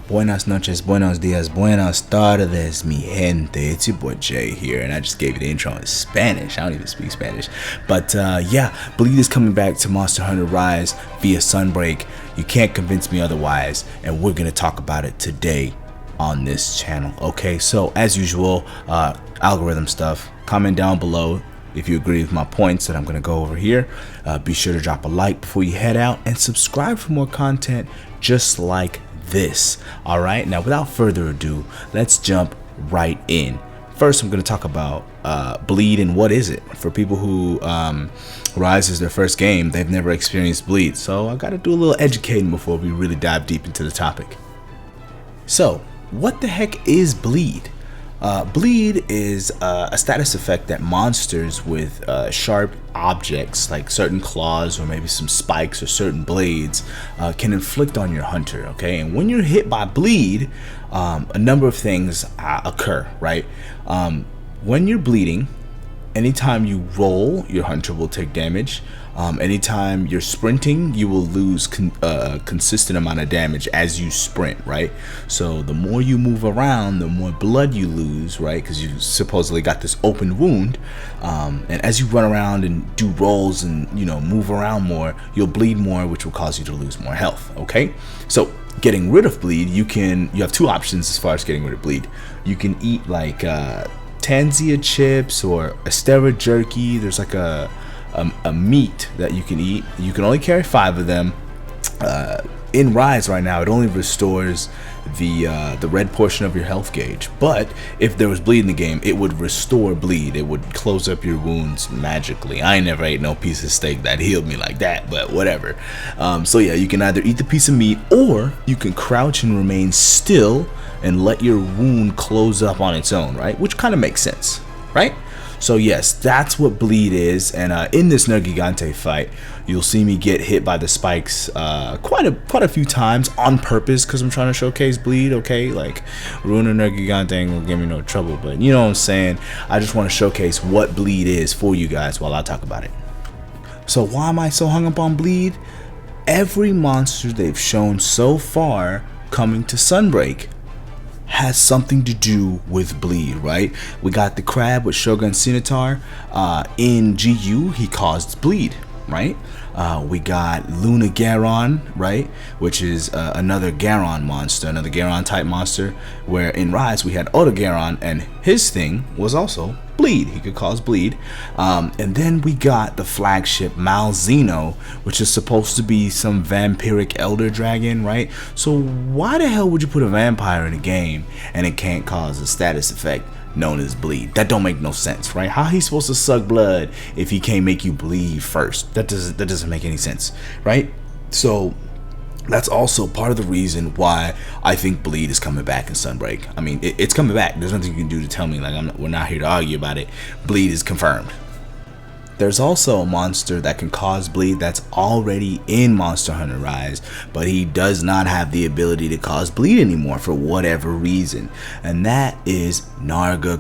Buenas noches, buenos dias, buenas tardes, mi gente. It's your boy Jay here, and I just gave you the intro in Spanish. I don't even speak Spanish. But yeah, Bleed is coming back to Monster Hunter Rise via Sunbreak. You can't convince me otherwise, and we're going to talk about it today on this channel. Okay, so as usual, algorithm stuff, comment down below if you agree with my points that I'm going to go over here. Be sure to drop a like before you head out, and subscribe for more content just like this. All right, now without further ado, let's jump right in. First, I'm going to talk about Bleed and what is it. For people who Rise is their first game, they've never experienced Bleed, so I got to do a little educating before we really dive deep into the topic. So what the heck is Bleed? Bleed is a status effect that monsters with sharp objects like certain claws or maybe some spikes or certain blades can inflict on your hunter. Okay, and when you're hit by Bleed, a number of things occur, right? When you're bleeding, anytime you roll, your hunter will take damage. Anytime you're sprinting, you will lose consistent amount of damage as you sprint, right? So the more you move around, the more blood you lose, right? Because you supposedly got this open wound. And as you run around and do rolls and, you know, move around more, you'll bleed more, which will cause you to lose more health, okay? So getting rid of Bleed, you have two options as far as getting rid of Bleed. You can eat like Tanzia chips or Astera jerky. There's like a meat that you can eat. You can only carry 5 of them. In Rise right now, it only restores the red portion of your health gauge, but if there was Bleed in the game, it would restore Bleed. It would close up your wounds magically. I never ate no piece of steak that healed me like that, but whatever. So yeah, you can either eat the piece of meat, or you can crouch and remain still and let your wound close up on its own, right? Which kind of makes sense, right? So yes, that's what Bleed is, and in this Narga fight, you'll see me get hit by the spikes quite a few times on purpose, because I'm trying to showcase Bleed. Okay, like ruining Narga ain't gonna give me no trouble, but you know what I'm saying. I just want to showcase what Bleed is for you guys while I talk about it. So why am I so hung up on Bleed? Every monster they've shown so far coming to Sunbreak has something to do with Bleed, right? We got the crab with Shogun Scimitar. In GU, he caused Bleed, right? We got Luna Garon, right? Which is another Garon monster, another Garon type monster, where in Rise we had Oda Garon, and his thing was also Bleed. He could cause Bleed. And then we got the flagship Malzeno, which is supposed to be some vampiric elder dragon, right? So why the hell would you put a vampire in a game and it can't cause a status effect known as Bleed? That don't make no sense, right? How he supposed to suck blood if he can't make you bleed first? That doesn't make any sense, right? So that's also part of the reason why I think Bleed is coming back in Sunbreak. I mean, it's coming back. There's nothing you can do to tell me like we're not here to argue about it. Bleed is confirmed. There's also a monster that can cause Bleed that's already in Monster Hunter Rise, but he does not have the ability to cause Bleed anymore for whatever reason, and that is Narga,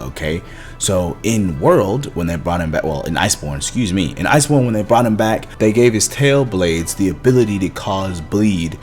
okay? So in World, when they brought him back, well, in Iceborne, excuse me, in Iceborne, when they brought him back, they gave his tail blades the ability to cause Bleed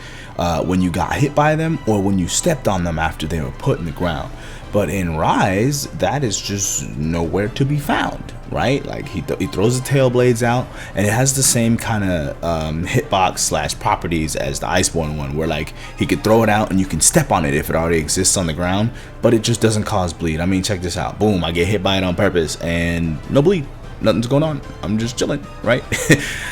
when you got hit by them or when you stepped on them after they were put in the ground. But in Rise, that is just nowhere to be found, right? Like he throws the tail blades out, and it has the same kind of hitbox / properties as the Iceborne one, where like he could throw it out and you can step on it if it already exists on the ground, but it just doesn't cause Bleed. I mean, check this out. Boom, I get hit by it on purpose and no Bleed. Nothing's going on. I'm just chilling, right?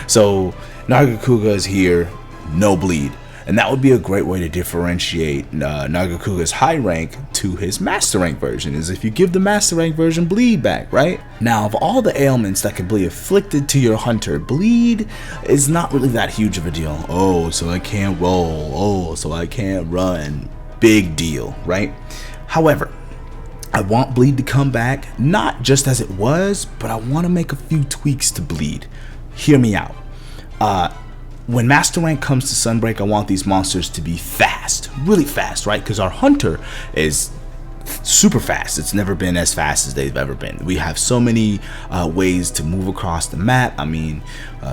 So Narga is here, no Bleed. And that would be a great way to differentiate Nargacuga's high rank to his master rank version, is if you give the master rank version Bleed back, right? Now, of all the ailments that can be afflicted to your hunter, Bleed is not really that huge of a deal. Oh, so I can't roll. Oh, so I can't run. Big deal, right? However, I want Bleed to come back, not just as it was, but I want to make a few tweaks to Bleed. Hear me out. When Master Rank comes to Sunbreak, I want these monsters to be fast, really fast, right? Because our hunter is super fast. It's never been as fast as they've ever been. We have so many ways to move across the map. I mean,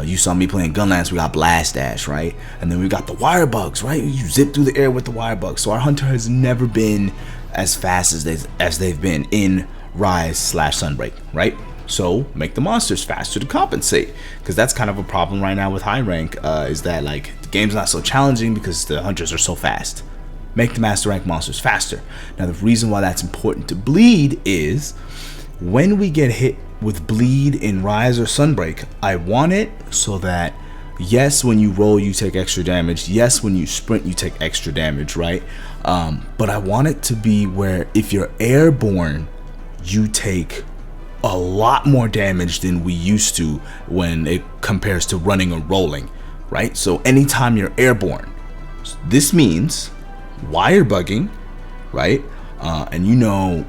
you saw me playing Gunlands. We got Blast Dash, right? And then we got the wire bugs, right? You zip through the air with the wire bugs. So our hunter has never been as fast as they've been in Rise/Sunbreak, right? So make the monsters faster to compensate, because that's kind of a problem right now with high rank, is that like the game's not so challenging because the hunters are so fast. Make the master rank monsters faster. Now the reason why that's important to bleed is when we get hit with bleed in Rise or Sunbreak, I want it so that yes, when you roll you take extra damage, yes, when you sprint you take extra damage, right? But I want it to be where if you're airborne you take a lot more damage than we used to when it compares to running or rolling, right? So anytime you're airborne, this means wire bugging, right? And you know,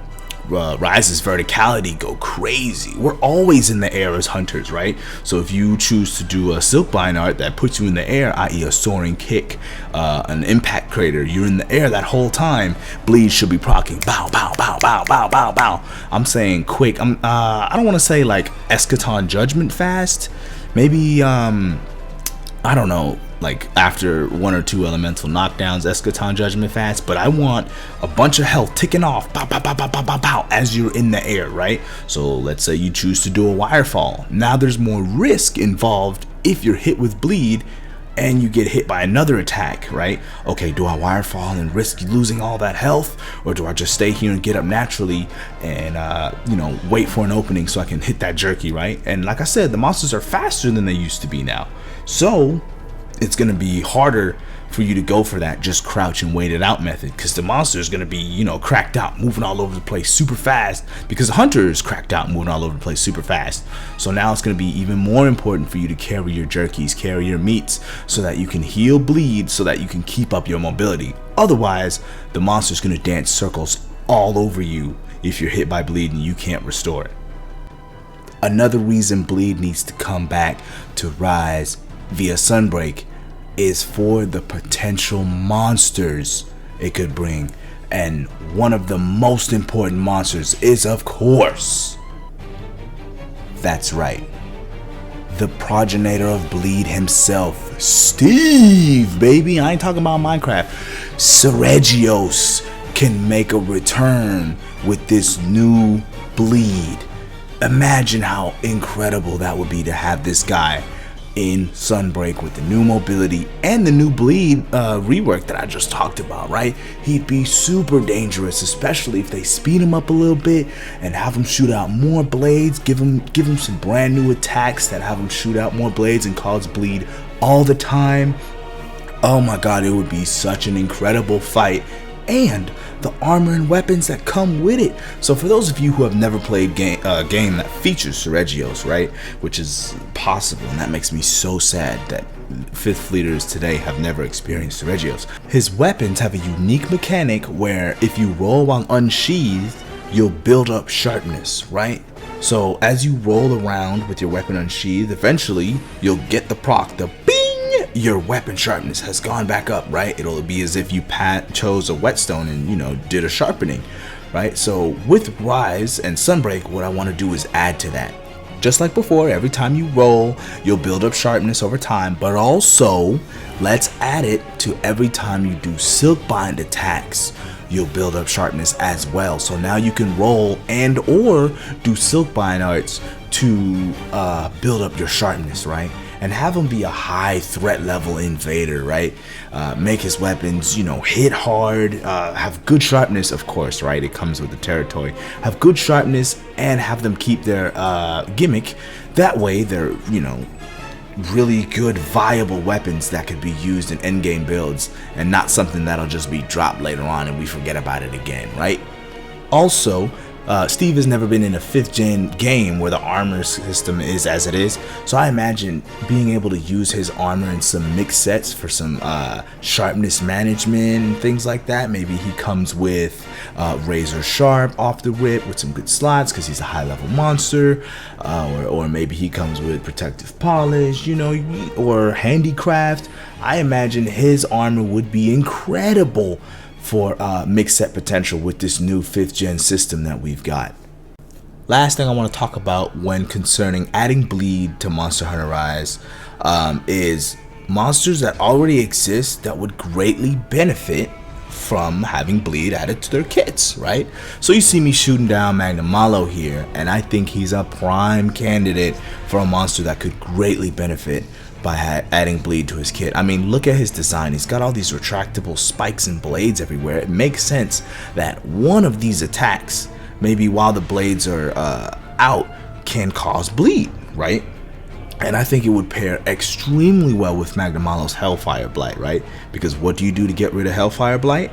Rise's verticality go crazy. We're always in the air as hunters, right? So if you choose to do a Silkbind art that puts you in the air, i.e. a soaring kick, an impact crater, you're in the air that whole time, bleed should be proccing bow bow bow bow bow bow bow. I'm saying quick. I don't want to say like Eschaton Judgment fast, maybe I don't know, like after 1 or 2 elemental knockdowns, Eschaton Judgment fast, but I want a bunch of health ticking off, pow, pow, pow, pow, pow, pow, pow, as you're in the air, right? So let's say you choose to do a wirefall. Now there's more risk involved if you're hit with bleed and you get hit by another attack, right? Okay, do I wirefall and risk losing all that health, or do I just stay here and get up naturally and you know, wait for an opening so I can hit that jerky, right? And like I said, the monsters are faster than they used to be now, so it's gonna be harder for you to go for that just crouch and wait it out method, because the monster is gonna be, you know, cracked out, moving all over the place super fast, because the hunter is cracked out, moving all over the place super fast. So now it's gonna be even more important for you to carry your jerkies, carry your meats, so that you can heal bleed, so that you can keep up your mobility. Otherwise, the monster's gonna dance circles all over you if you're hit by bleed and you can't restore it. Another reason bleed needs to come back to Rise via Sunbreak is for the potential monsters it could bring, and one of the most important monsters is, of course, that's right, the progenitor of bleed himself, Steve, baby. I ain't talking about Minecraft. Seregios can make a return with this new bleed. Imagine how incredible that would be to have this guy in Sunbreak with the new mobility and the new bleed rework that I just talked about, right? He'd be super dangerous, especially if they speed him up a little bit and have him shoot out more blades, give him some brand new attacks that have him shoot out more blades and cause bleed all the time. Oh my god, it would be such an incredible fight, and the armor and weapons that come with it. So for those of you who have never played game that features Seregios, right, which is possible, and that makes me so sad that 5th Fleeters today have never experienced Seregios. His weapons have a unique mechanic where if you roll while unsheathed, you'll build up sharpness, right? So as you roll around with your weapon unsheathed, eventually you'll get the proc, the bing! Your weapon sharpness has gone back up, right? It'll be as if you chose a whetstone and, you know, did a sharpening, right? So with Rise and Sunbreak, what I want to do is add to that. Just like before, every time you roll, you'll build up sharpness over time, but also let's add it to every time you do Silkbind attacks, you'll build up sharpness as well. So now you can roll and or do Silkbind arts to build up your sharpness, right? And have him be a high threat level invader, right? Make his weapons, you know, hit hard, have good sharpness, of course, right? It comes with the territory. Have good sharpness and have them keep their gimmick. That way they're, you know, really good viable weapons that could be used in endgame builds and not something that'll just be dropped later on and we forget about it again, right? Also, Steve has never been in a 5th gen game where the armor system is as it is, so I imagine being able to use his armor in some mixed sets for some sharpness management and things like that. Maybe he comes with razor sharp off the rip with some good slots because he's a high level monster, or maybe he comes with protective polish, you know, or handicraft. I imagine his armor would be incredible for mix set potential with this new 5th gen system that we've got. Last thing I want to talk about when concerning adding bleed to Monster Hunter Rise is monsters that already exist that would greatly benefit from having bleed added to their kits, right? So you see me shooting down Magnamalo here, and I think he's a prime candidate for a monster that could greatly benefit by adding bleed to his kit. I mean, look at his design. He's got all these retractable spikes and blades everywhere. It makes sense that one of these attacks, maybe while the blades are out, can cause bleed, right? And I think it would pair extremely well with Magnamalo's Hellfire Blight, right? Because what do you do to get rid of Hellfire Blight?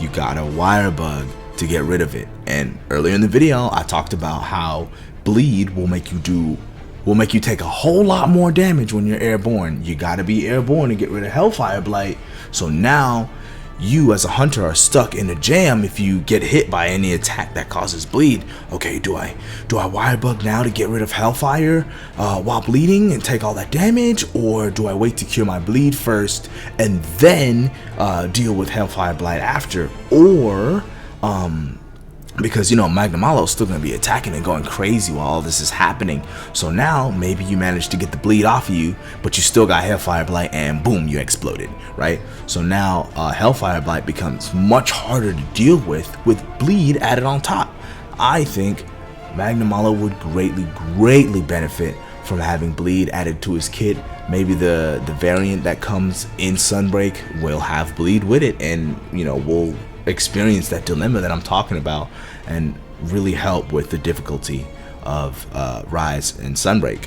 You got a wire bug to get rid of it. And earlier in the video, I talked about how bleed will make you take a whole lot more damage when you're airborne. You gotta be airborne to get rid of Hellfire Blight. So now you as a hunter are stuck in a jam if you get hit by any attack that causes bleed. Okay, do I wire bug now to get rid of Hellfire while bleeding and take all that damage, or do I wait to cure my bleed first and then deal with Hellfire Blight after? Or because, you know, Magnamalo is still going to be attacking and going crazy while all this is happening. So now maybe you managed to get the bleed off of you, but you still got Hellfire Blight and boom, you exploded, right? So now Hellfire Blight becomes much harder to deal with bleed added on top. I think Magnamalo would greatly benefit from having bleed added to his kit. Maybe the variant that comes in Sunbreak will have bleed with it, and, you know, we'll experience that dilemma that I'm talking about and really help with the difficulty of Rise and Sunbreak.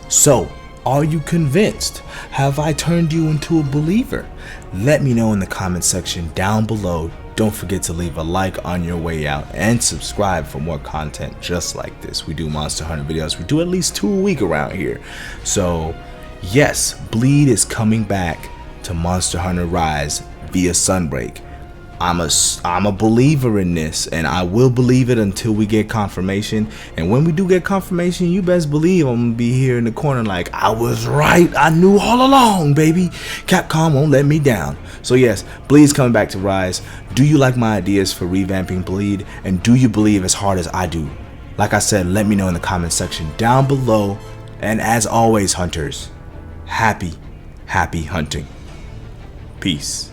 So, are you convinced? Have I turned you into a believer? Let me know in the comment section down below. Don't forget to leave a like on your way out and subscribe for more content just like this. We do Monster Hunter videos. We do at least 2 a week around here. So yes, bleed is coming back to Monster Hunter Rise via Sunbreak. I'm a believer in this, and I will believe it until we get confirmation. And when we do get confirmation, you best believe I'm gonna be here in the corner like, I was right, I knew all along, baby. Capcom won't let me down. So yes, Bleed's coming back to Rise. Do you like my ideas for revamping Bleed, and do you believe as hard as I do? Like I said, let me know in the comment section down below. And as always, hunters, happy hunting. Peace.